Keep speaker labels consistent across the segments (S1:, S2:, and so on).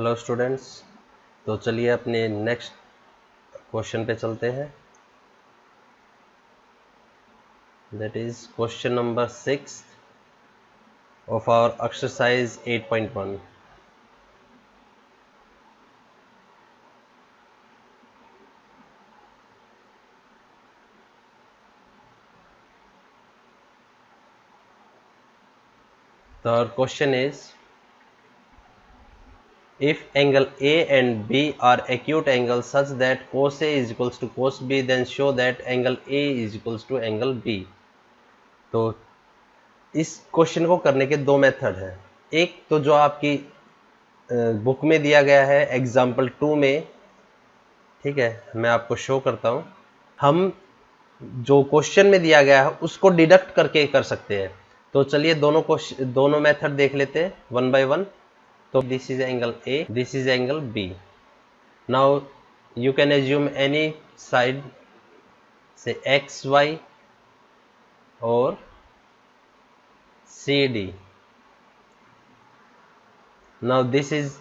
S1: Hello students, तो चलिए अपने नेक्स्ट क्वेश्चन पे चलते हैं। That is question number 6 of our exercise 8.1। The question is, if angle A and B are acute angles such that cos A is equals to cos B, then show that angle A is equals to angle B। तो इस question को करने के दो method हैं। एक तो जो आपकी बुक में दिया गया है एग्जाम्पल 2 में, ठीक है, मैं आपको शो करता हूं। हम जो क्वेश्चन में दिया गया है उसको डिडक्ट करके कर सकते हैं। तो चलिए दोनों मेथड देख लेते हैं वन बाय वन। तो this is angle A, this is angle B. Now you can assume any side से एक्स वाई और C D. Now this is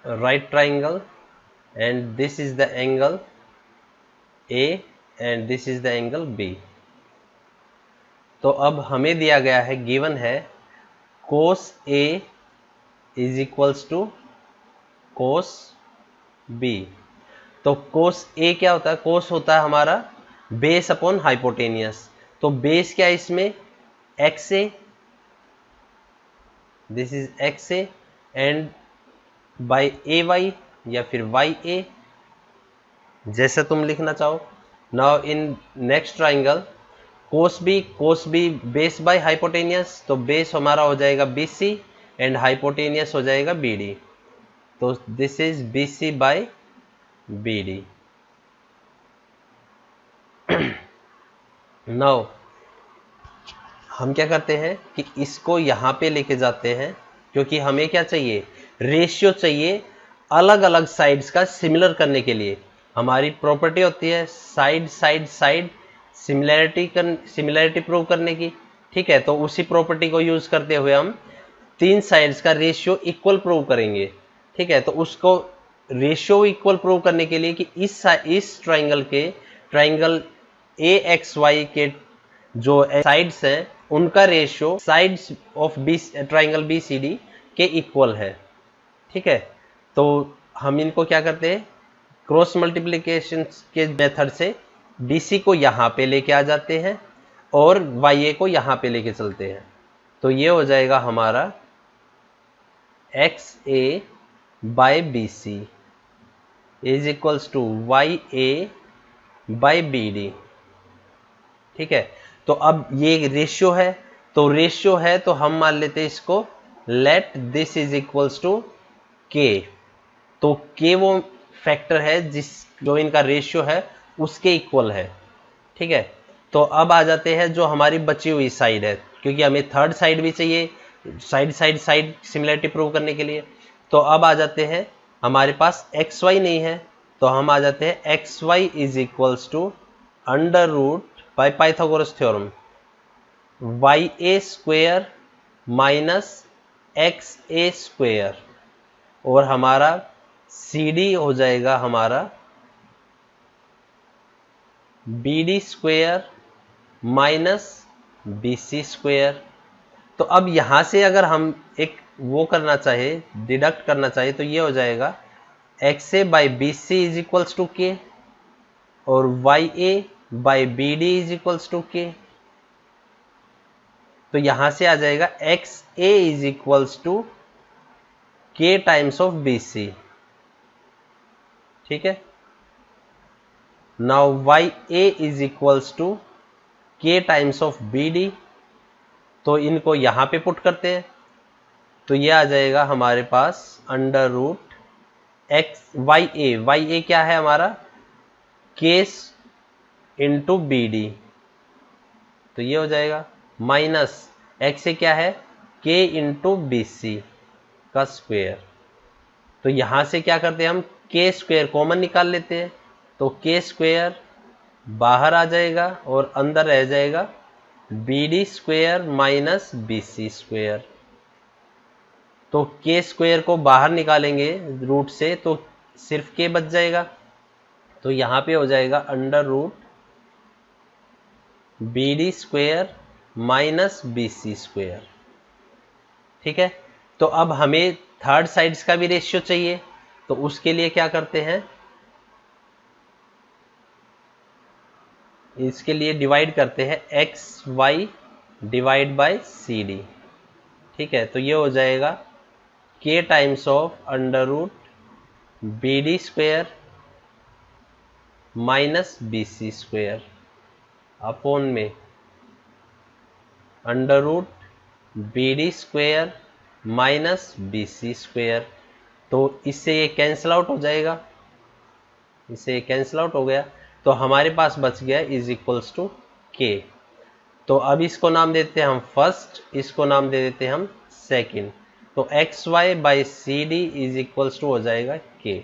S1: right triangle and this is the angle A and this is the angle B. तो अब हमें दिया गया है, given है cos A is equals to cos B. तो कोस ए क्या होता है? कोस होता है हमारा बेस अपॉन हाइपोटेनियस। तो बेस क्या है इसमें? X A, this is X A and by A Y या फिर वाई ए, जैसे तुम लिखना चाहो। Now in next triangle cos B base by hypotenuse, तो बेस हमारा हो जाएगा बी सी एंड हाइपोटेनियस हो जाएगा बी डी। तो this is B C by B D. Now हम क्या करते हैं कि इसको यहाँ पे लेके जाते हैं, क्योंकि हमें क्या चाहिए? रेशियो चाहिए अलग अलग साइड्स का सिमिलर करने के लिए। हमारी प्रॉपर्टी होती है side side side similarity prove करने की, ठीक है। तो उसी प्रॉपर्टी को यूज करते हुए हम तीन साइड्स का रेशियो इक्वल प्रूव करेंगे, ठीक है। तो उसको रेशियो इक्वल प्रूव करने के लिए कि इस ट्राइंगल ए एक्स वाई के जो साइड्स हैं उनका ratio sides of B triangle B C D के इक्वल है, ठीक है। तो हम इनको क्या करते हैं? क्रॉस मल्टीप्लिकेशन के मेथड से BC को यहाँ पे लेके आ जाते हैं और YA को यहाँ पे लेके चलते हैं। तो ये हो जाएगा हमारा XA by BC is equals to YA by BD, ठीक है। तो अब ये रेशियो है, तो हम मान लेते हैं इसको let this is equals to K। तो K वो फैक्टर है जो इनका रेशियो है उसके इक्वल है, ठीक है। तो अब आ जाते हैं जो हमारी बची हुई साइड है, क्योंकि हमें थर्ड साइड भी चाहिए साइड सिमिलरिटी प्रूव करने के लिए। तो अब आ जाते हैं, हमारे पास एक्स वाई नहीं है, तो हम आ जाते हैं X Y is equals to under root by Pythagoras theorem Y A square minus X A square, और हमारा सी डी हो जाएगा हमारा B D square minus B C square. तो अब यहां से अगर हम एक वो करना चाहे, डिडक्ट करना चाहे, तो ये हो जाएगा X A by B C is equals to K और Y A by B D is equals to K. तो यहां से आ जाएगा X A is equals to K times of B C, ठीक है। Now Y A is equals to K times of B D, तो इनको यहां पे पुट करते हैं, तो ये आ जाएगा हमारे पास अंडर रूट एक्स वाई ए क्या है हमारा? केस इंटू बी डी, तो ये हो जाएगा माइनस एक्स ए क्या है? के इंटू बी सी का स्क्वेयर। तो यहां से क्या करते हैं हम? के स्क्वेयर कॉमन निकाल लेते हैं, तो के स्क्वेयर बाहर आ जाएगा और अंदर रह जाएगा B D square minus B C square. तो के स्क्वायर को बाहर निकालेंगे रूट से तो सिर्फ के बच जाएगा। तो यहाँ पे हो जाएगा under root B D square minus B C square. ठीक है, तो अब हमें थर्ड साइड्स का भी रेशियो चाहिए, तो उसके लिए क्या करते हैं, इसके लिए डिवाइड करते हैं X Y divide by C D. ठीक है, तो ये हो जाएगा के times of under root B D square minus B C square upon में under root B D square minus B C square. तो इससे ये कैंसिल आउट हो जाएगा, इससे ये कैंसिल आउट हो गया, तो हमारे पास बच गया इज इक्वल्स टू के। तो अब इसको नाम देते हैं हम फर्स्ट, इसको नाम दे देते हैं हम सेकंड। तो X Y by C D is equals to हो जाएगा के।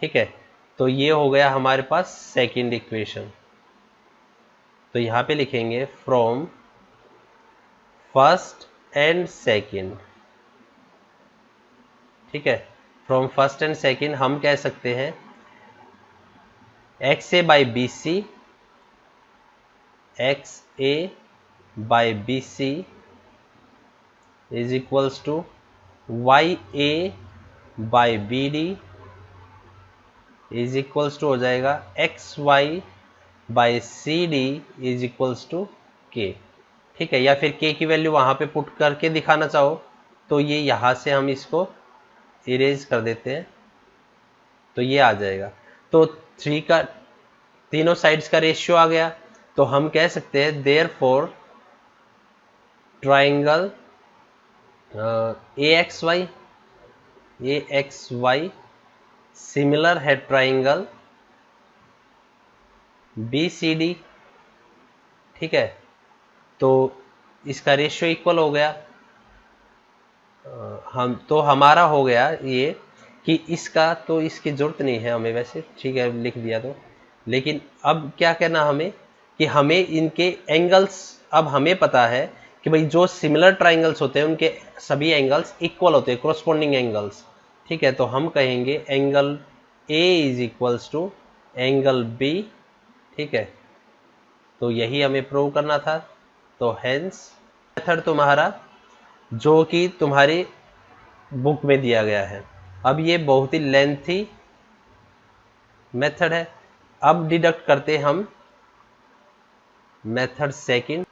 S1: ठीक है, तो ये हो गया हमारे पास सेकंड इक्वेशन। तो यहाँ पे लिखेंगे फ्रॉम फर्स्ट एंड सेकंड। ठीक है, फ्रॉम फर्स्ट एंड सेकंड हम कह सकते हैं X A by B C, X A by B C is equals to Y A by B D is equals to हो जाएगा X Y by C D is equals to के। ठीक है, या फिर के की वैल्यू वहां पे पुट करके दिखाना चाहो तो ये यहां से हम इसको इरेज कर देते हैं, तो ये आ जाएगा। तो थ्री का तीनों साइड्स का रेशियो आ गया, तो हम कह सकते हैं therefore triangle A X Y similar है ट्राइंगल बी सी डी। ठीक है, तो इसका रेशियो इक्वल हो गया। हम तो हमारा हो गया ये कि इसका तो इसकी जरूरत नहीं है हमें वैसे, ठीक है लिख दिया तो, लेकिन अब क्या कहना हमें कि हमें इनके एंगल्स, अब हमें पता है कि भाई जो सिमिलर ट्राइंगल्स होते हैं उनके सभी एंगल्स इक्वल होते हैं, कोरस्पोंडिंग एंगल्स। ठीक है, तो हम कहेंगे angle A is equals to angle B. ठीक है, तो यही हमें प्रूव करना था। तो हेंस मेथड तुम्हारा जो कि तुम्हारी बुक में दिया गया है, अब ये बहुत ही लेंथी मेथड है। अब डिडक्ट करते हम मेथड सेकंड।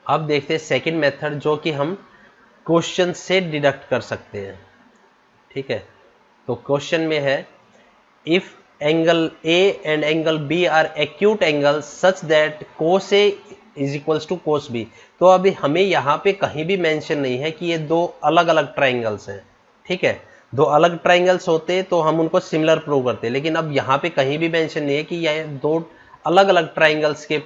S1: अब देखते हैं सेकंड मेथड जो कि हम क्वेश्चन से डिडक्ट कर सकते हैं। ठीक है, तो क्वेश्चन में है if angle A and angle B are acute angle such that cos A is equals to cos B. तो अभी हमें यहाँ पे कहीं भी मेंशन नहीं है कि ये दो अलग अलग ट्राइंगल्स हैं। ठीक है, दो अलग ट्राइंगल्स होते तो हम उनको सिमिलर प्रूव करते, लेकिन अब यहाँ पे कहीं भी मेंशन नहीं है कि ये दो अलग अलग ट्राइंगल्स के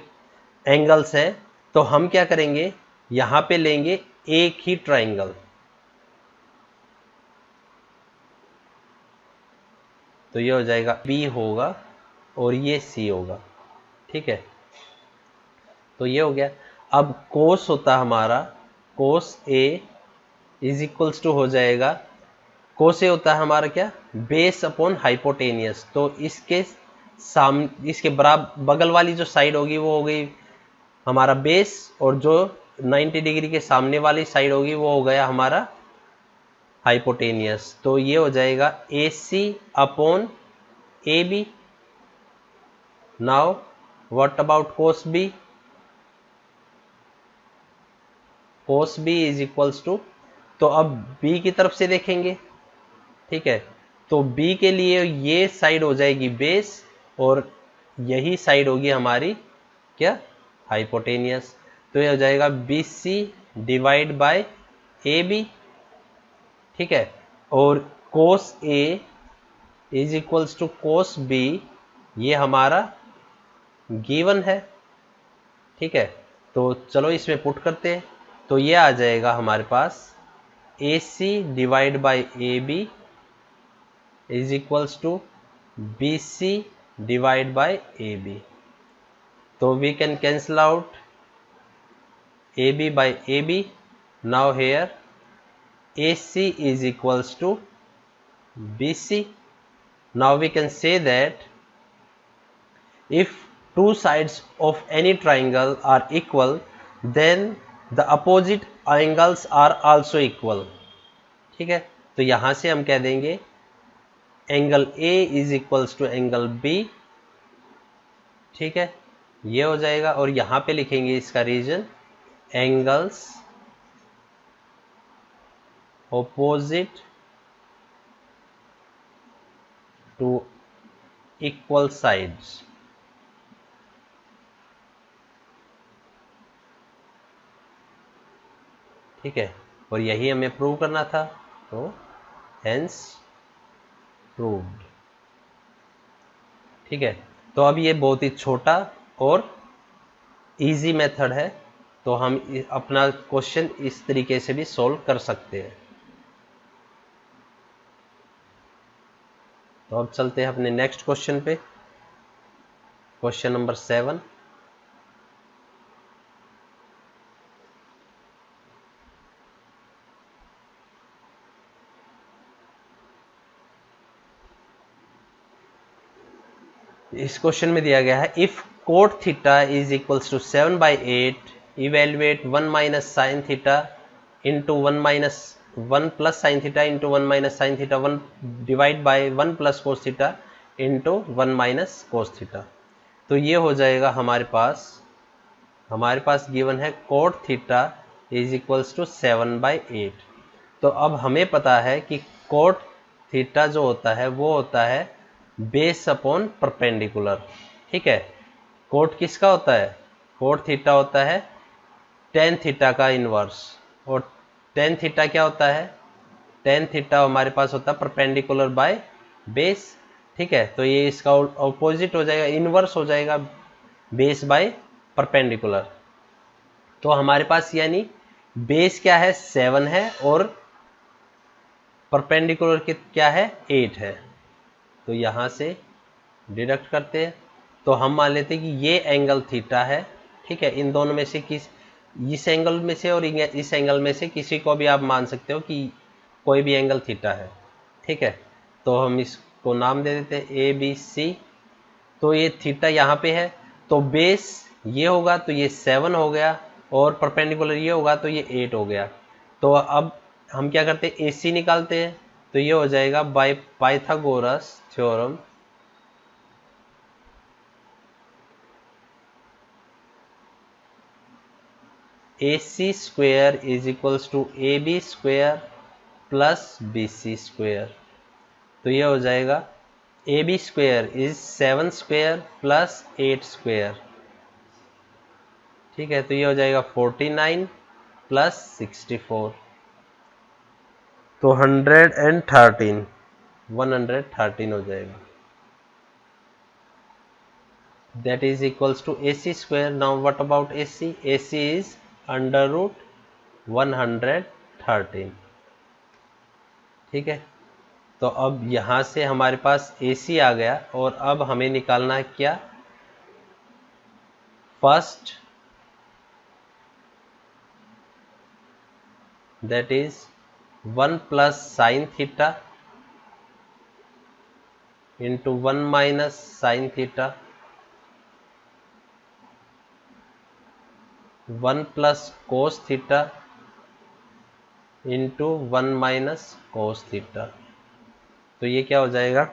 S1: एंगल्स हैं। तो हम क्या करेंगे, यहाँ पे लेंगे एक ही ट्राइंगल। तो ये हो जाएगा बी होगा और ये सी होगा। ठीक है, तो ये हो गया। अब कोस होता हमारा कोस ए इज इक्वल्स टू हो जाएगा, कोस ए होता है हमारा क्या, बेस अपॉन हाइपोटेनियस। तो इसके इसके बराबर बगल वाली जो साइड होगी वो हो गई हमारा बेस, और जो 90 डिग्री के सामने वाली साइड होगी वो हो गया हमारा हाइपोटेनियस। तो ये हो जाएगा A C upon A B. Now what about cos B, cos B is equals to, तो अब बी की तरफ से देखेंगे। ठीक है, तो बी के लिए ये साइड हो जाएगी बेस और यही साइड होगी हमारी क्या, हाइपोटेनियस। तो ये हो जाएगा B C divide by A B. ठीक है, और cos A is equals to cos B ये हमारा गिवन है। ठीक है, तो चलो इसमें पुट करते हैं। तो ये आ जाएगा हमारे पास A C divide by A B is equals to B C divide by A B. तो we can cancel out AB by AB. Now here AC is equals to BC. Now we can say that if two sides of any triangle are equal, then the opposite angles are also equal. ठीक है, तो यहां से हम कह देंगे angle A is equals to angle B. ठीक है, ये हो जाएगा. और यहां पे लिखेंगे इसका reason, angles opposite to equal sides. ठीक है, और यही हमें प्रूव करना था, तो हेंस प्रूव्ड. ठीक है, तो अब ये बहुत ही छोटा और इजी मेथड है, तो हम अपना क्वेश्चन इस तरीके से भी सॉल्व कर सकते हैं. तो अब चलते हैं अपने नेक्स्ट क्वेश्चन पे. Question number 7. इस क्वेश्चन में दिया गया है, if cot theta is equals to 7/8, evaluate 1 minus sine theta into 1 plus sine theta into 1 minus sine theta 1 divide by 1 plus cos theta into 1 minus cos theta. तो ये हो जाएगा हमारे पास गिवन है cot theta is equals to 7/8. तो अब हमें पता है कि कोट थीटा जो होता है वो होता है बेस अपॉन परपेंडिकुलर. ठीक है, कोट किसका होता है? कोट थीटा होता है टेन थीटा का इनवर्स. और टेन थीटा क्या होता है? टेन थीटा हमारे पास होता है परपेंडिकुलर बाय बेस. ठीक है, तो ये इसका ऑपोजिट हो जाएगा, इनवर्स हो जाएगा बेस बाय परपेंडिकुलर. तो हमारे पास यानी बेस क्या है? 7 है और परपेंडिकुलर क्या है? 8 है. तो यहां से डिडक्ट करते हैं, तो हम मान लेते हैं कि ये एंगल थीटा है. ठीक है, इन दोनों में से इस एंगल में से और इस एंगल में से किसी को भी आप मान सकते हो कि कोई भी एंगल थीटा है. ठीक है, तो हम इसको नाम दे देते हैं ABC. तो ये थीटा यहाँ पे है, तो बेस ये होगा तो ये 7 हो गया, और परपेंडिकुलर ये होगा तो ये 8 हो गया. तो अब हम क्या करते हैं? AC निकालते हैं. तो ये हो जाएगा by Pythagoras theorem, AC square is equals to AB square plus BC square. तो ये हो जाएगा AB square is 7 square plus 8 square. ठीक है, तो ये हो जाएगा 49 प्लस 64. तो 113 हो जाएगा. That is equals to AC square. Now what about AC? AC is under root 113. ठीक है, तो अब यहां से हमारे पास AC आ गया, और अब हमें निकालना है क्या? First, that is 1 plus sin theta into 1 minus sin theta, 1 plus cos theta into 1 minus cos theta. तो ये क्या हो जाएगा?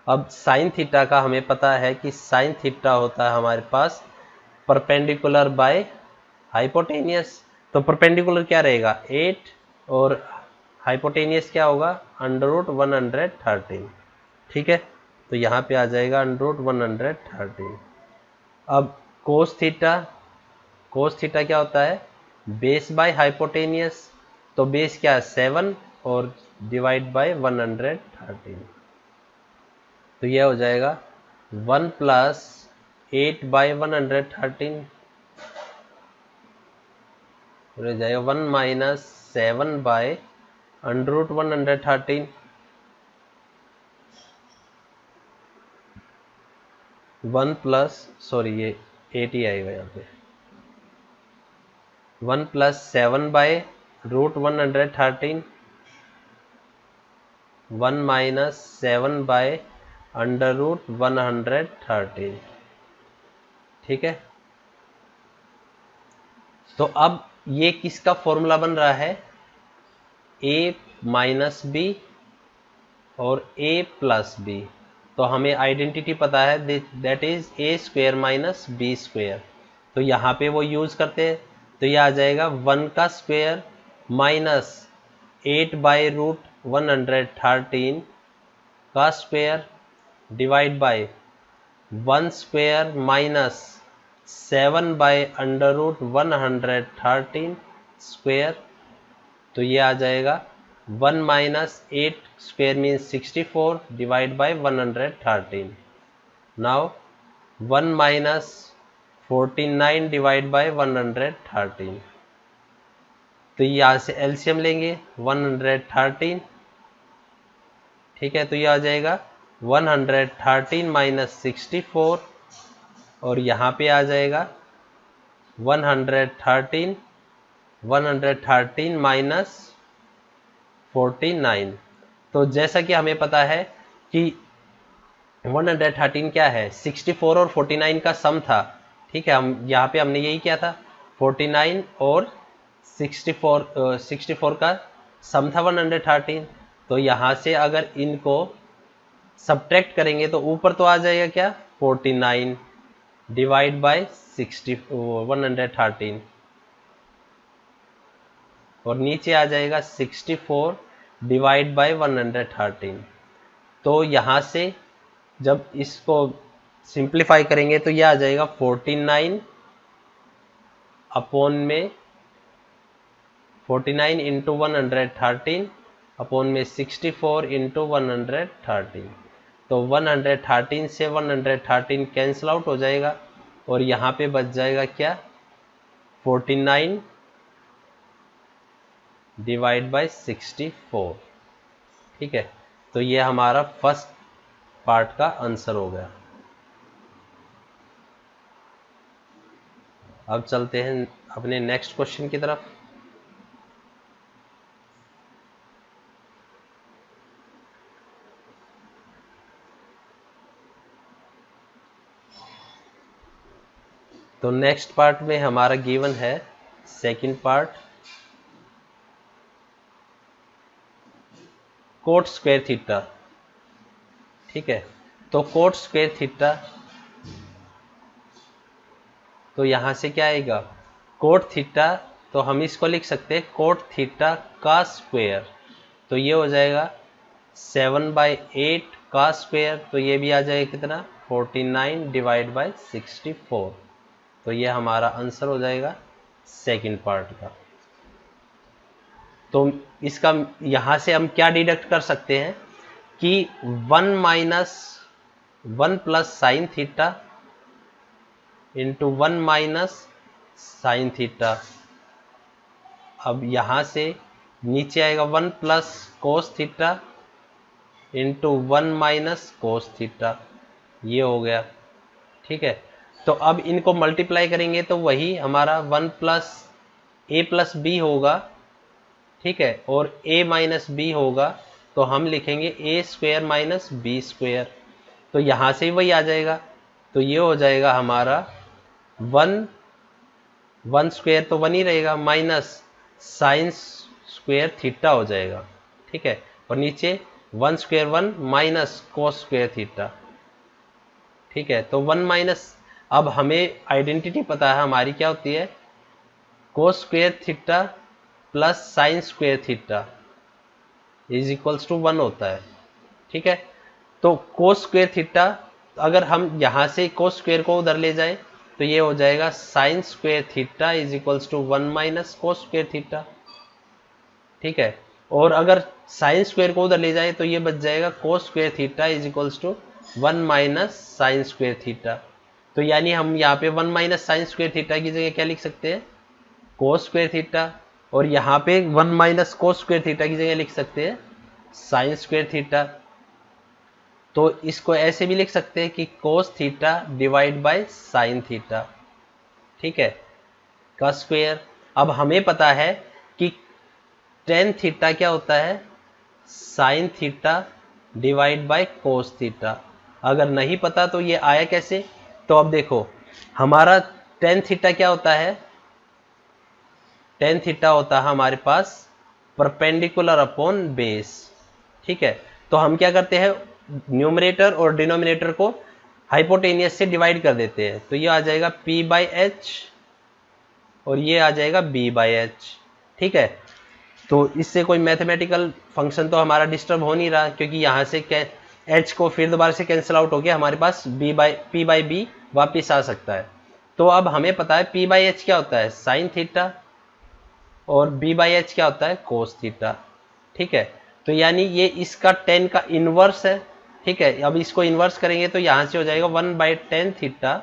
S1: अब साइन थीटा का हमें पता है कि साइन थीटा होता है हमारे पास परपेंडिकुलर बाय हाइपोटेनियस. तो परपेंडिकुलर क्या रहेगा? 8, और हाइपोटेनियस क्या होगा? Under root 113. ठीक है, तो यहाँ पे आ जाएगा अंडर रूट 113. अब कोस थीटा क्या होता है? Base by hypotenuse. तो बेस क्या है? 7, और डिवाइड बाय 113. तो यह हो जाएगा 1 प्लस 8/113 हो जाएगा 1 माइनस 7/√113. 1 प्लस, सॉरी ये 8 ही आएगा यहाँ पे. 1 plus 7 by root 113, 1 minus 7 by under root 113। ठीक है, तो अब ये किसका फॉर्मूला बन रहा है, a माइनस बी और a प्लस बी। तो हमें आइडेंटिटी पता है, that is A square minus B square. तो यहाँ पे वो यूज करते हैं, तो ये आ जाएगा 1 का स्क्वेयर माइनस 8 बाई रूट 113 का square divide by 1 square minus 7 by under root 113 square. तो ये आ जाएगा 1 minus 8 square means 64 divide by 113। Now 1 minus 49 divide by 113। तो यहाँ से एलसीएम लेंगे 113। ठीक है, तो ये आ जाएगा 113 माइनस 64 और यहाँ पे आ जाएगा 113 माइनस 49। तो जैसा कि हमें पता है कि 113 क्या है, 64 और 49 का सम था। ठीक है, हम यहाँ पे हमने यही किया था, 49 और 64 का सम था 113। तो यहाँ से अगर इनको सब्ट्रैक्ट करेंगे तो ऊपर तो आ जाएगा क्या, 49 डिवाइड बाय 113 और नीचे आ जाएगा 64 डिवाइड बाय 113। तो यहाँ से जब इसको सिंप्लीफाई करेंगे तो यह आ जाएगा 49 अपॉन में 49 इंटू 113 अपॉन में 64 इंटू 113। तो 113 से 113 कैंसिल आउट हो जाएगा और यहाँ पे बच जाएगा क्या, 49 डिवाइड बाय 64। ठीक है, तो ये हमारा फर्स्ट पार्ट का आंसर हो गया। अब चलते हैं अपने नेक्स्ट क्वेश्चन की तरफ। तो नेक्स्ट पार्ट में हमारा गिवन है second part, coat square theta. ठीक है, तो कोट स्क्वायर थीटा, तो यहां से क्या आएगा, कोट थीटा। तो हम इसको लिख सकते हैं कोट थीटा का स्क्वायर। तो ये हो जाएगा 7/8 का स्क्वायर। तो ये भी आ जाएगा कितना, 49 डिवाइड बाय 64। तो ये हमारा आंसर हो जाएगा सेकंड पार्ट का। तो इसका यहां से हम क्या डिडक्ट कर सकते हैं कि 1 minus 1 plus sine theta into 1 minus sine theta. अब यहां से नीचे आएगा 1 plus cos theta into 1 minus cos theta, ये हो गया। ठीक है, तो अब इनको मल्टीप्लाई करेंगे तो वही हमारा 1 प्लस ए प्लस बी होगा। ठीक है, और a माइनस बी होगा, तो हम लिखेंगे ए स्क्वायर माइनस बी स्क्वायर। तो यहां से वही आ जाएगा। तो ये हो जाएगा हमारा 1 स्क्वायर तो 1 ही रहेगा, माइनस साइन स्क्वायर थीटा हो जाएगा। ठीक है, और नीचे 1 square 1 minus cos square theta. ठीक है, तो 1 माइनस, अब हमें आइडेंटिटी पता है हमारी क्या होती है, cos square theta plus sine square theta is equals to 1 होता है। ठीक है, तो कोस स्क्वायर थीटा, अगर हम यहां से कोस स्क्वायर को उधर ले जाएं तो ये हो जाएगा sine square theta is equals to 1 minus cos square theta. ठीक है, और अगर साइन स्क्वायर को उधर ले जाए तो ये बच जाएगा cos square theta is equals to 1 minus sine square theta. तो यानी हम यहाँ पे 1 माइनस साइन स्क्वायर थीटा की जगह क्या लिख सकते हैं, कोस स्क्वायर थीटा, और यहाँ पे 1 माइनस कोस स्क्वायर थीटा की जगह लिख सकते हैं साइन स्क्वायर थीटा। तो इसको ऐसे भी लिख सकते हैं कि कोस theta divide by sine theta. ठीक है, का स्क्वायर। अब हमें पता है कि टेन थीटा क्या होता है, sine theta divide by cos theta. अगर नहीं पता तो ये आया कैसे, तो अब देखो हमारा टेन थीटा क्या होता है, टेन थीटा होता है हमारे पास परपेंडिकुलर अपॉन बेस। ठीक है, तो हम क्या करते हैं, न्यूमरेटर और डिनोमिनेटर को हाइपोटेनियस से डिवाइड कर देते हैं, तो ये आ जाएगा p बाई एच और ये आ जाएगा b बाई एच। ठीक है, तो इससे कोई मैथमेटिकल फंक्शन तो हमारा डिस्टर्ब हो नहीं रहा, क्योंकि यहाँ से h को फिर दोबारा से कैंसिल आउट हो गया, हमारे पास p बाई बी वापिस आ सकता है। तो अब हमें पता है p बाई एच क्या होता है, साइन थीटा, और b बाई एच क्या होता है, कोस थीटा। ठीक है, तो यानी ये इसका टेन का इनवर्स है। ठीक है, अब इसको इनवर्स करेंगे तो यहाँ से हो जाएगा 1/10 theta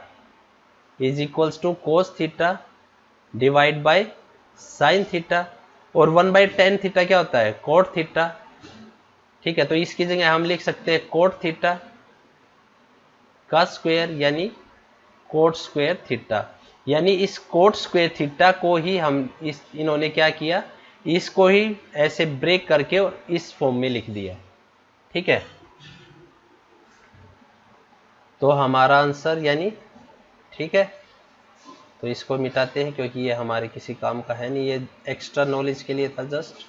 S1: is equals to cos theta divide by sine theta, और 1/10 थीटा क्या होता है, कोट थीटा। ठीक है, तो इसकी जगह हम लिख सकते हैं कोट थीटा का स्क्वायर यानी कोट स्क्वायर थीटा। यानी इस कोट स्क्वायर थीटा को ही हम इन्होंने क्या किया, इसको ही ऐसे ब्रेक करके और इस फॉर्म में लिख दिया। ठीक है, तो हमारा आंसर यानी, ठीक है, तो इसको मिटाते हैं क्योंकि ये हमारे किसी काम का है नहीं, ये एक्स्ट्रा नॉलेज के लिए था जस्ट।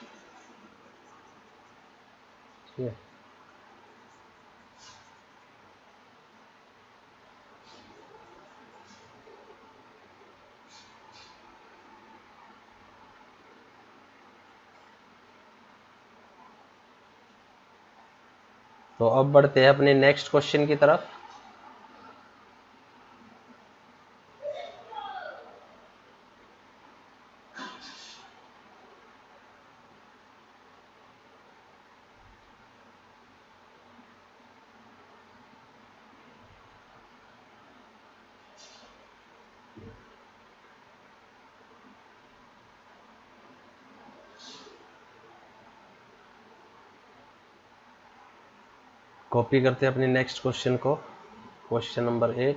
S1: ठीक है, तो अब बढ़ते हैं अपने नेक्स्ट क्वेश्चन की तरफ। कॉपी करते हैं अपने नेक्स्ट क्वेश्चन को, क्वेश्चन नंबर 8।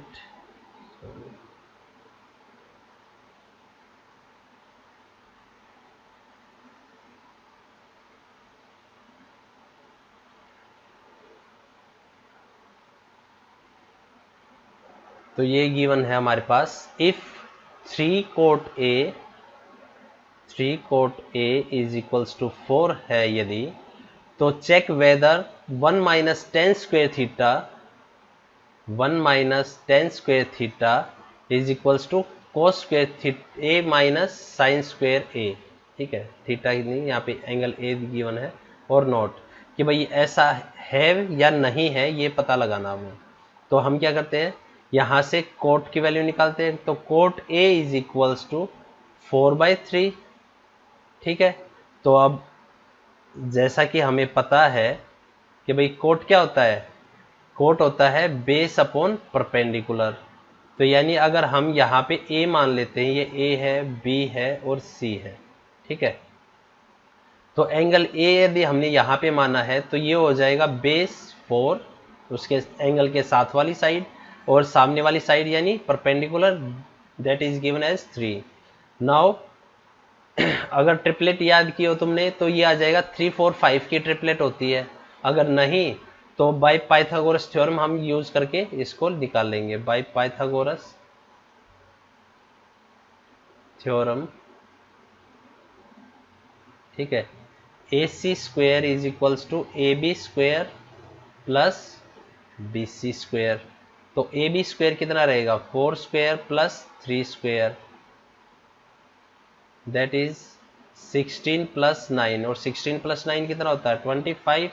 S1: तो ये गिवन है हमारे पास, if 3 cot A is equals to 4 है यदि, तो check whether 1 - tan² theta is equals to cos square theta A minus sine square A. ठीक है, थीटा ही नहीं, यहाँ पे एंगल ए गिवन है, और नॉट, कि भाई ऐसा है या नहीं है ये पता लगाना हमें। तो हम क्या करते हैं, यहाँ से कोट की वैल्यू निकालते हैं, तो cot A is equals to 4/3। ठीक है, तो अब जैसा कि हमें पता है कि भाई कोट क्या होता है, कोट होता है बेस अपॉन परपेंडिकुलर। तो यानी अगर हम यहाँ पे ए मान लेते हैं, ये ए है, बी है और सी है। ठीक है, तो एंगल ए यदि हमने यहाँ पे माना है तो ये हो जाएगा बेस 4, उसके एंगल के साथ वाली साइड, और सामने वाली साइड यानी perpendicular, that is given as 3। Now अगर ट्रिपलेट याद की हो तुमने तो ये आ जाएगा 3 4 5 की ट्रिपलेट होती है। अगर नहीं तो बाय पाइथागोरस थ्योरम हम यूज करके इसको निकाल लेंगे, बाय पाइथागोरस थ्योरम। ठीक है, A C square is equals to A B square plus B C square. तो ए बी स्क्वेयर कितना रहेगा, 4 square plus 3 square, that is 16 plus 9, और 16 प्लस 9 कितना होता है, 25।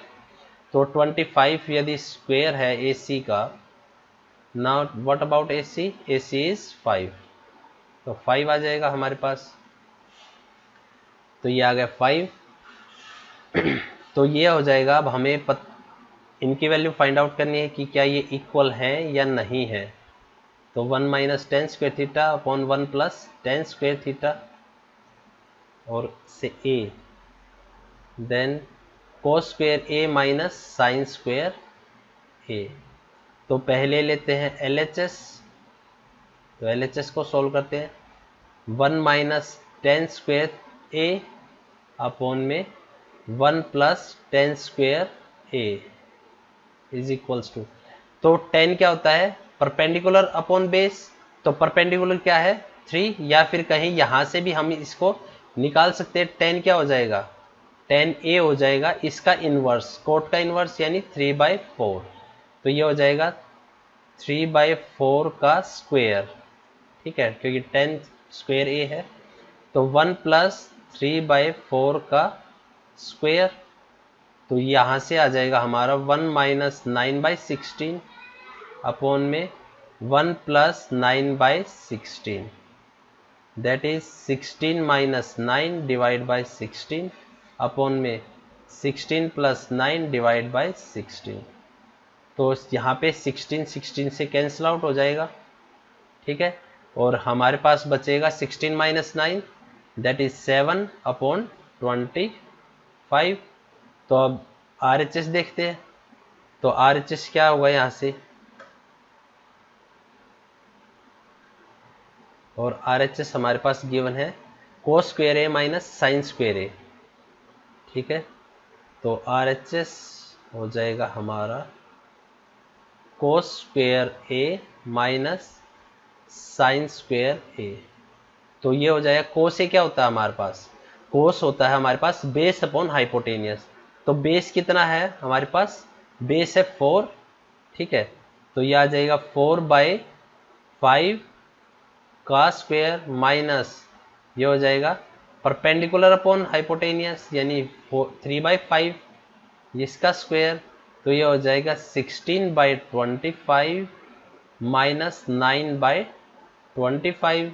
S1: तो 25 यदि स्क्वेयर है ए सी का, now what about A C is 5, तो 5 आ जाएगा हमारे पास। तो ये आ गया 5। तो ये हो जाएगा, अब हमें इनकी वैल्यू फाइंड आउट करनी है कि क्या ये इक्वल है या नहीं है। तो 1 - tan² अपॉन 1 + tan² और से ए, देन cos स्क्वेयर ए माइनस साइन स्क्वेयर ए। तो पहले लेते हैं LHS, तो LHS को सॉल्व करते हैं। 1 टेन स्क्वेयर ए अपॉन में 1 plus ten square A is equals to, तो 10 क्या होता है परपेंडिकुलर अपॉन बेस, तो परपेंडिकुलर क्या है 3, या फिर कहीं यहां से भी हम इसको निकाल सकते हैं। 10 क्या हो जाएगा 10a हो जाएगा, इसका इनवर्स कोट का इनवर्स यानी 3/4, तो ये हो जाएगा 3/4 का स्क्वेयर, ठीक है, क्योंकि 10 स्क्वेयर ए है, तो 1 प्लस 3/4 का स्क्वेयर, तो यहाँ से आ जाएगा हमारा 1 माइनस 9/16 अपॉन में 1 plus 9/16, that is 16 minus 9 divide by 16 upon में 16 प्लस 9 डिवाइड बाई 16, तो यहाँ पे 16 से कैंसिल आउट हो जाएगा, ठीक है, और हमारे पास बचेगा 16 माइनस 9 दैट इज 7 अपॉन 25। तो अब RHS देखते हैं, तो RHS क्या होगा यहाँ से, और RHS हमारे पास गिवन है कोस स्क्वेयर ए माइनस साइन स्क्वेयर ए, ठीक है, तो RHS हो जाएगा हमारा कोस स्क्वेयर ए माइनस साइन स्क्वेयर ए, तो ये हो जाएगा कोस ए क्या होता है हमारे पास, कोस होता है हमारे पास बेस अपॉन हाइपोटेनियस, तो बेस कितना है हमारे पास, बेस है 4, ठीक है, तो ये आ जाएगा 4/5 का स्क्वेयर माइनस ये हो जाएगा परपेंडिकुलर अपॉन हाइपोटेनियस यानी 3/5 इसका स्क्वेयर, तो ये हो जाएगा 16/25 माइनस 9/25,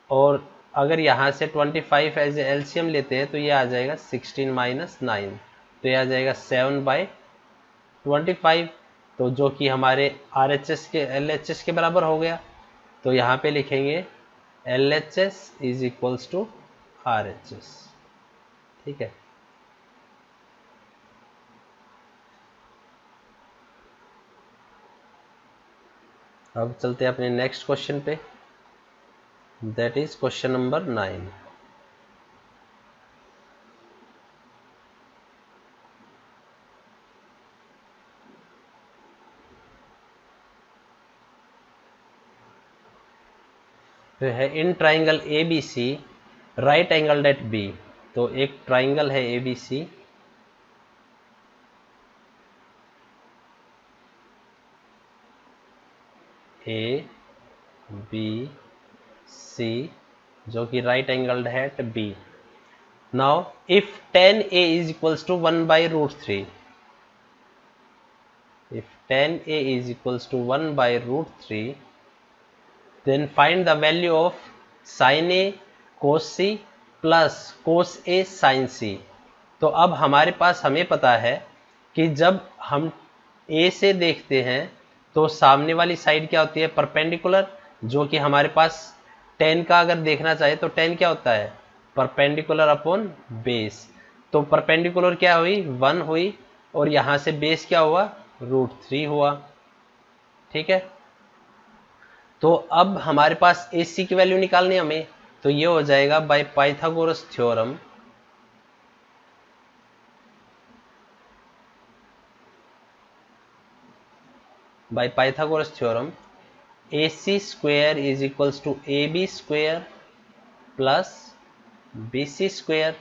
S1: और अगर यहाँ से 25 एज एलसीएम लेते हैं तो ये आ जाएगा 16 माइनस 9, तो ये आ जाएगा 7/25, तो जो कि हमारे RHS के LHS के बराबर हो गया, तो यहाँ पे लिखेंगे LHS is equals to RHS, ठीक है। अब चलते हैं अपने नेक्स्ट क्वेश्चन पे, दैट इज क्वेश्चन नंबर 9। फिर है in triangle ABC right angle at B, तो एक ट्राइंगल है ABC, ABC जो कि राइट एंगल्ड है at B। Now if 10A is equals to 1/√3, if 10A is equals to 1/√3, then find the value of sin A cos C plus cos A sin C। तो अब हमारे पास हमें पता है कि जब हम A से देखते हैं तो सामने वाली साइड क्या होती है परपेंडिकुलर, जो कि हमारे पास 10 का अगर देखना चाहे तो 10 क्या होता है परपेंडिकुलर अपॉन बेस, तो परपेंडिकुलर क्या हुई 1 हुई, और यहाँ से बेस क्या हुआ √3 हुआ, ठीक है। तो अब हमारे पास AC की वैल्यू निकालनी है हमें, तो ये हो जाएगा by Pythagoras theorem, by Pythagoras theorem AC square is equals to AB square plus BC square।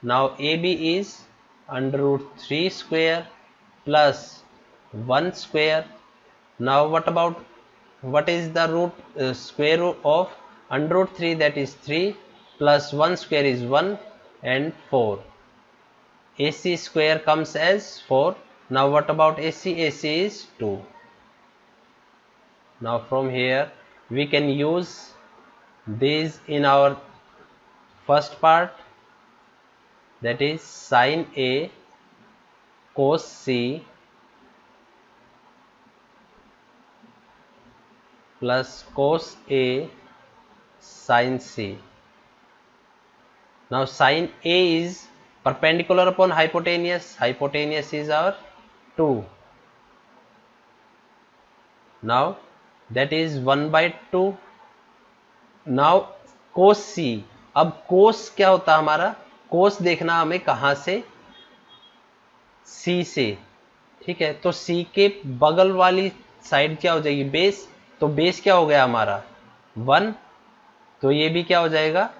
S1: Now AB is √3 square plus 1 square। Now what is the square root of √3, that is 3 plus 1 square is 1 and 4, AC square comes as 4। Now what about AC? AC is 2। Now from here we can use these in our first part, that is sin A cos C plus cos A sin C। Now sin A is perpendicular upon hypotenuse, hypotenuse is our 2, now that is 1/2। now cos C, अब कोस क्या होता है हमारा, कोस देखना हमें कहां से, सी से, ठीक है। तो सी के बगल वाली साइड क्या हो जाएगी, बेस, तो बेस क्या हो गया हमारा 1, तो ये भी क्या हो जाएगा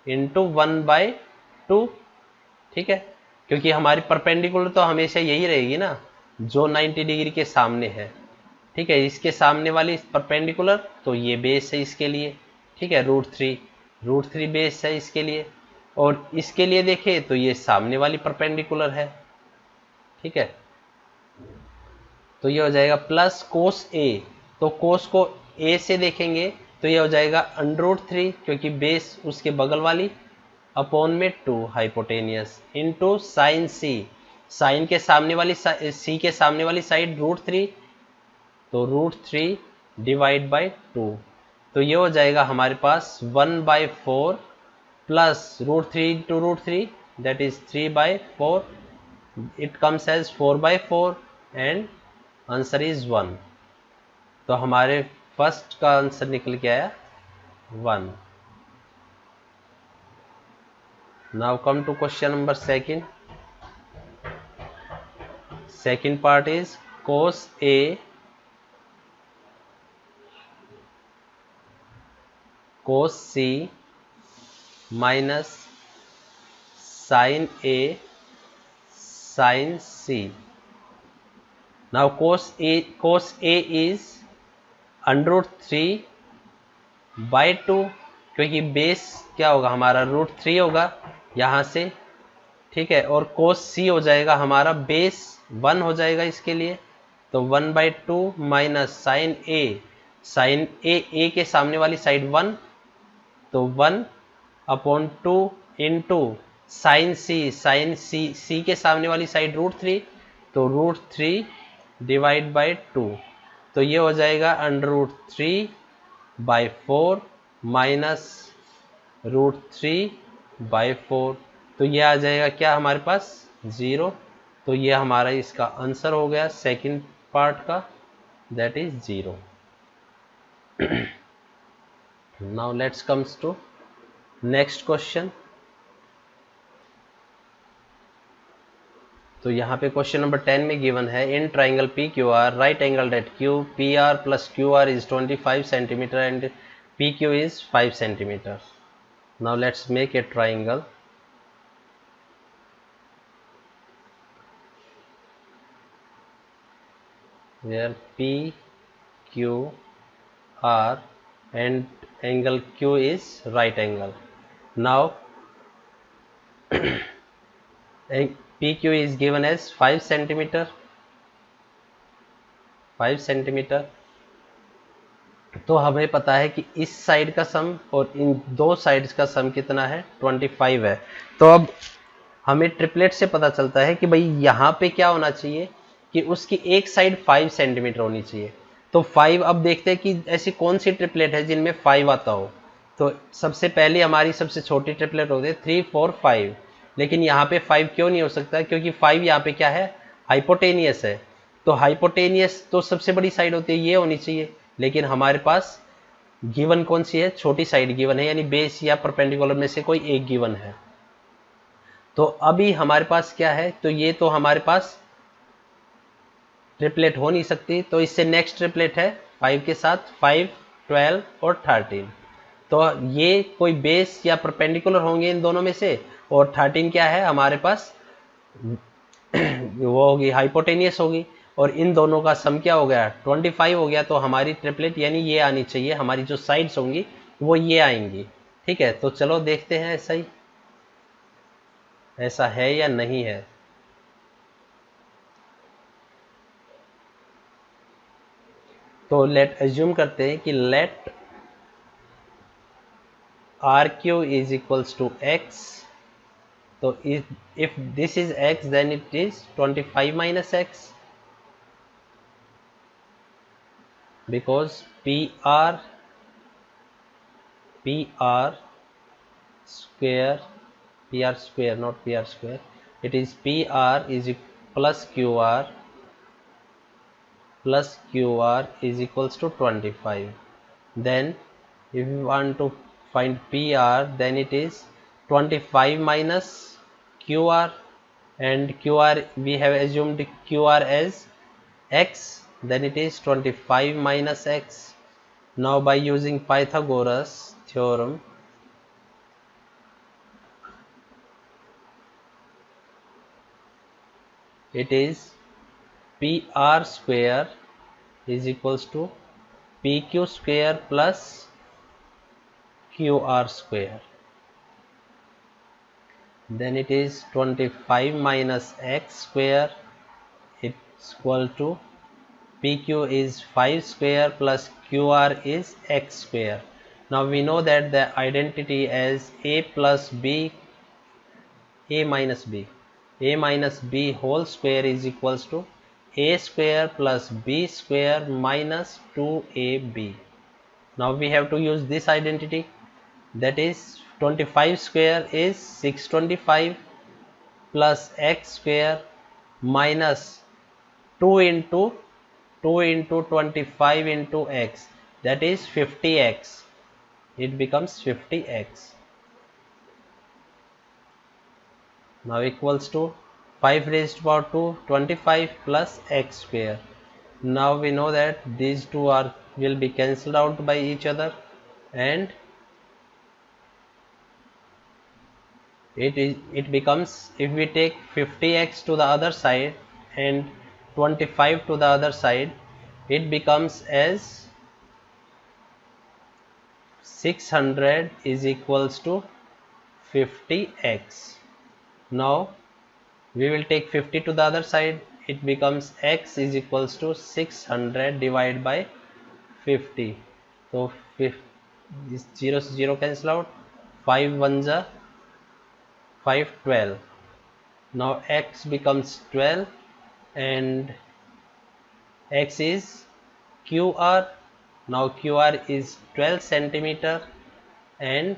S1: इंटू 1/2, ठीक है। क्योंकि हमारी परपेंडिकुलर तो हमेशा यही रहेगी ना, जो 90 डिग्री के सामने है, ठीक है। इसके सामने वाली परपेंडिकुलर, तो ये बेस है इसके लिए, ठीक है। √3 बेस है इसके लिए, और इसके लिए देखें तो ये सामने वाली परपेंडिकुलर है, ठीक है। तो ये हो जाएगा प्लस कोस ए, तो कोस को ए से देखेंगे तो ये हो जाएगा √3, क्योंकि बेस उसके बगल वाली, अपॉन में 2 हाइपोटेनियस, इंटू साइन सी, साइन के सामने वाली सी के सामने वाली साइड √3, तो √3 डिवाइड बाई 2, तो ये हो जाएगा हमारे पास 1/4 प्लस √3 into √3, that is 3/4, it comes as 4/4 and answer is 1। तो हमारे फर्स्ट का आंसर निकल के आया 1। Now come to question number second. Second part is cos A cos C minus sin A sin C। now cos A is √3/2, क्योंकि base क्या होगा हमारा √3 होगा यहाँ से, ठीक है। और cos C हो जाएगा हमारा बेस 1 हो जाएगा इसके लिए, तो 1/2 माइनस साइन ए के सामने वाली साइड 1, तो 1/2 इंटू साइन सी के सामने वाली साइड √3, तो √3 डिवाइड बाई 2, तो ये हो जाएगा √3/4 माइनस √3/4, तो ये आ जाएगा क्या हमारे पास 0, तो ये हमारा इसका आंसर हो गया सेकंड पार्ट का, that is 0। Now let's comes to next question. तो यहाँ पे क्वेश्चन नंबर 10 में गिवन है in triangle P Q R right angle at Q P R plus Q R is 25 centimetre and P Q is 5 centimetre. Now let's make a triangle. where P, Q, R and angle Q is right angle. Now PQ is given as 5 centimeter, 5 centimetre. तो हमें पता है कि इस side का सम और इन दो sides का सम कितना है 25 है। तो अब हमें ट्रिपलेट से पता चलता है कि भाई यहाँ पे क्या होना चाहिए कि उसकी एक साइड 5 सेंटीमीटर होनी चाहिए। तो 5, अब देखते हैं कि ऐसी कौन सी ट्रिपलेट है जिनमें 5 आता हो। तो सबसे पहले हमारी सबसे छोटी ट्रिपलेट होती है 3, 4, 5, लेकिन यहाँ पे 5 क्यों नहीं हो सकता, क्योंकि 5 यहाँ पे क्या है हाइपोटेनियस है। तो हाइपोटेनियस तो सबसे बड़ी साइड होती है, ये होनी चाहिए, लेकिन हमारे पास गिवन कौन सी है, छोटी साइड गिवन है, यानी बेस या परपेंडिकुलर में से कोई एक गिवन है। तो अभी हमारे पास क्या है, तो ये तो हमारे पास ट्रिपलेट हो नहीं सकती, तो इससे नेक्स्ट ट्रिपलेट है 5 के साथ 5, 12 और 13। तो ये कोई बेस या परपेंडिकुलर होंगे इन दोनों में से, और 13 क्या है हमारे पास वो होगी हाइपोटेनियस होगी, और इन दोनों का सम क्या हो गया 25 हो गया। तो हमारी ट्रिपलेट यानी ये आनी चाहिए, हमारी जो साइड्स होंगी वो ये आएंगी, ठीक है। तो चलो देखते हैं ऐसा है या नहीं है। तो लेट एज्यूम करते हैं कि let R Q is equals to X. तो if this is x then it is 25 minus x, because PR square, PR square not PR square, it is PR is plus QR is equals to 25. Then if you want to find PR, then it is 25 minus QR, and QR we have assumed QR as X, then it is 25 minus X. Now by using Pythagoras theorem, it is PR square is equals to PQ square plus QR square. Then it is 25 minus X square, it's equal to PQ is 5 square plus QR is X square. Now we know that the identity as A plus B, A minus B, A minus B whole square is equals to A square plus B square minus 2AB. Now we have to use this identity, that is 25 square is 625 plus X square minus 2 into 25 into X, that is 50X. It becomes 50X. Now equals to 5 raised to power 2 25 plus X square. Now we know that these two will be cancelled out by each other, and it becomes, if we take 50X to the other side and 25 to the other side, it becomes as 600 is equals to 50X. Now we will take 50 to the other side, it becomes X is equals to 600 divided by 50. So this 0 0 cancel out, 5 1s are 5 12. Now X becomes 12 and X is QR. Now QR is 12 centimeter and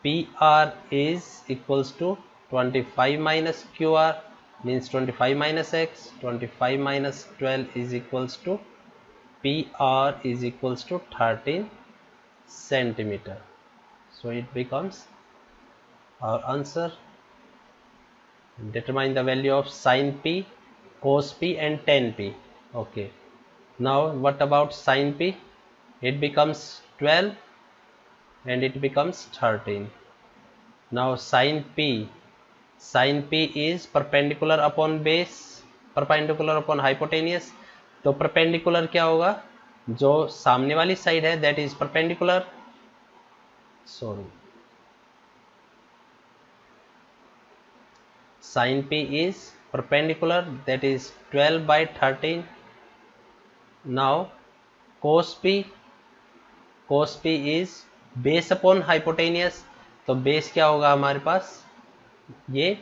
S1: PR is equals to 25 minus QR, means 25 minus X, 25 minus 12 is equals to PR is equals to 13 centimeter. So it becomes our answer. Determine the value of sin P, cos P and tan P. Okay. Now what about sin P? It becomes 12 and it becomes 13. Now sin P is perpendicular upon base, perpendicular upon hypotenuse. तो perpendicular क्या होगा, जो सामने वाली side है that is perpendicular, sorry, sin P is perpendicular, that is 12 by 13. Now cos P is base upon hypotenuse, तो base क्या होगा हमारे पास, ये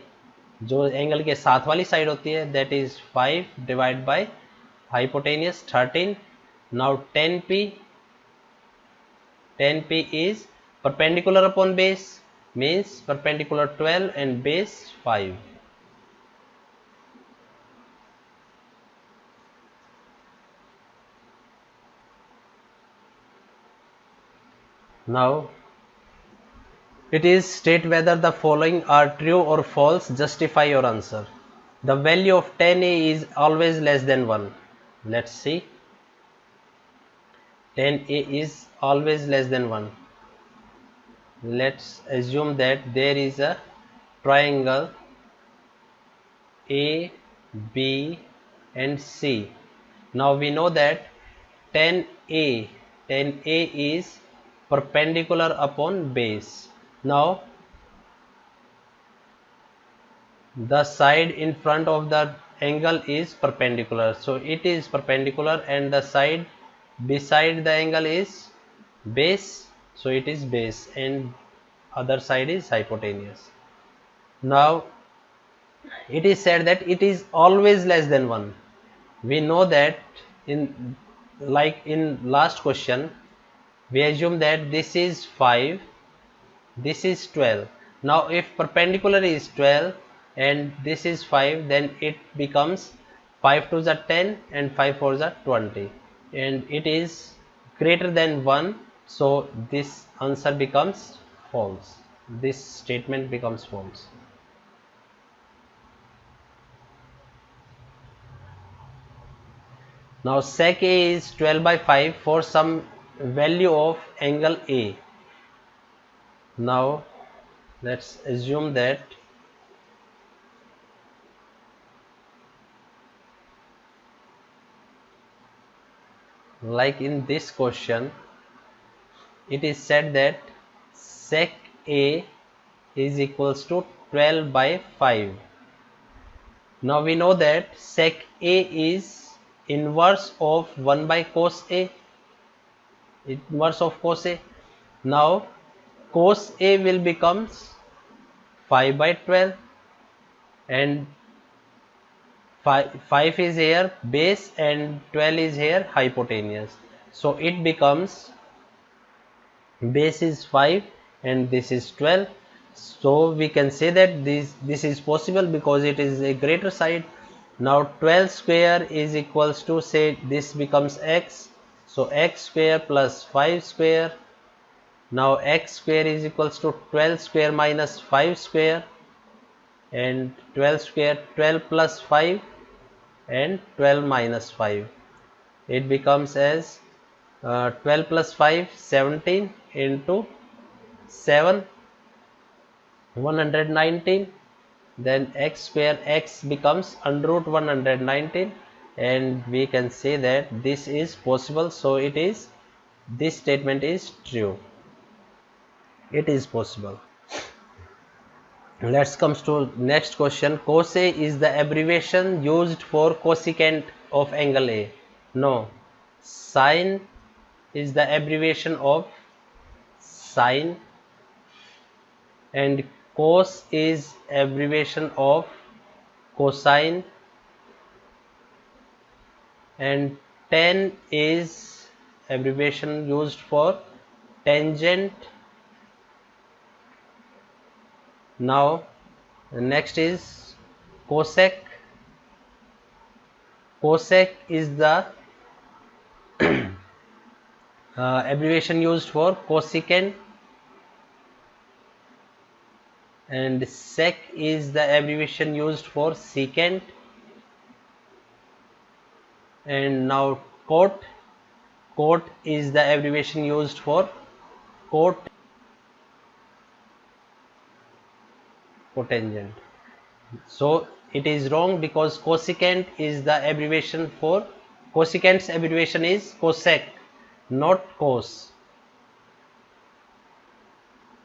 S1: जो एंगल के साथ वाली साइड होती है that is 5 divide by hypotenuse 13. Now tan P is perpendicular upon base, means perpendicular 12 and base 5. Now it is state whether the following are true or false, justify your answer. The value of tan A is always less than 1. Let's see. Tan A is always less than 1. Let's assume that there is a triangle A, B and C. Now we know that tan A is perpendicular upon base. Now the side in front of the angle is perpendicular, so it is perpendicular, and the side beside the angle is base, so it is base, and other side is hypotenuse. Now it is said that it is always less than 1. We know that in last question we assume that this is 5, this is 12. Now if perpendicular is 12 and this is 5, then it becomes 5 2s are 10 and 5 4s are 20, and it is greater than 1 So this answer becomes false. This statement becomes false. Now sec A is 12 by 5 for some value of angle A. Now let's assume that like in this question it is said that sec A is equals to 12 by 5. Now we know that sec A is inverse of 1 by cos A, inverse of cos A. Now cos A will becomes 5 by 12 and 5 is here base and 12 is here hypotenuse. So it becomes base is 5 and this is 12. So we can say that this is possible because it is a greater side. Now 12 square is equals to, say this becomes x, so x square plus 5 square. Now x square is equals to 12 square minus 5 square, and 12 square 12 plus 5 and 12 minus 5. It becomes as 12 plus 5 17 into 7 119. Then x square x becomes under root 119, and we can say that this is possible. So it is, this statement is true, it is possible. Let's come to next question. Cos A is the abbreviation used for cosecant of angle A. No, sin is the abbreviation of sine, and cos is abbreviation of cosine, and tan is abbreviation used for tangent. Now next is cosec. Cosec is the abbreviation used for cosecant, and sec is the abbreviation used for secant. And now cot, cot is the abbreviation used for cot, cotangent. So it is wrong because cosecant is the abbreviation for, cosecant's abbreviation is cosec, not cos.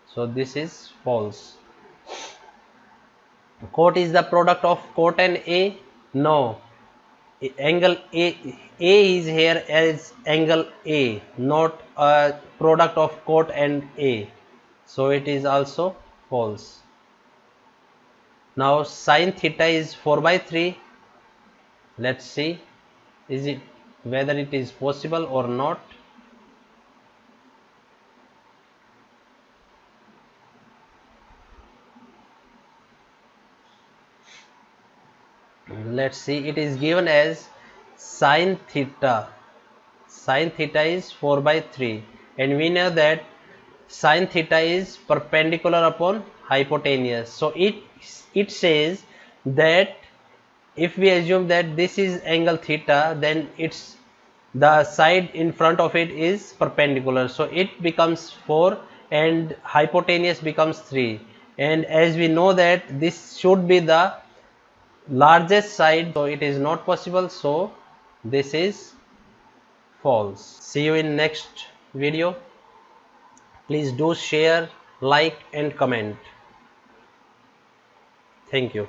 S1: So this is false. Cot is the product of cot and A. No, angle A is here as angle A, not a product of cot and A. So it is also false. Now sin theta is 4 by 3. Let's see is it whether it is possible or not. Let's see, it is given as sin theta. Sin theta is 4 by 3, and we know that sin theta is perpendicular upon hypotenuse. So it says that if we assume that this is angle theta, then it's the side in front of it is perpendicular, so it becomes 4 and hypotenuse becomes 3, and as we know that this should be the largest side, so it is not possible. So this is false. See you in next video. Please do share, like and comment. Thank you.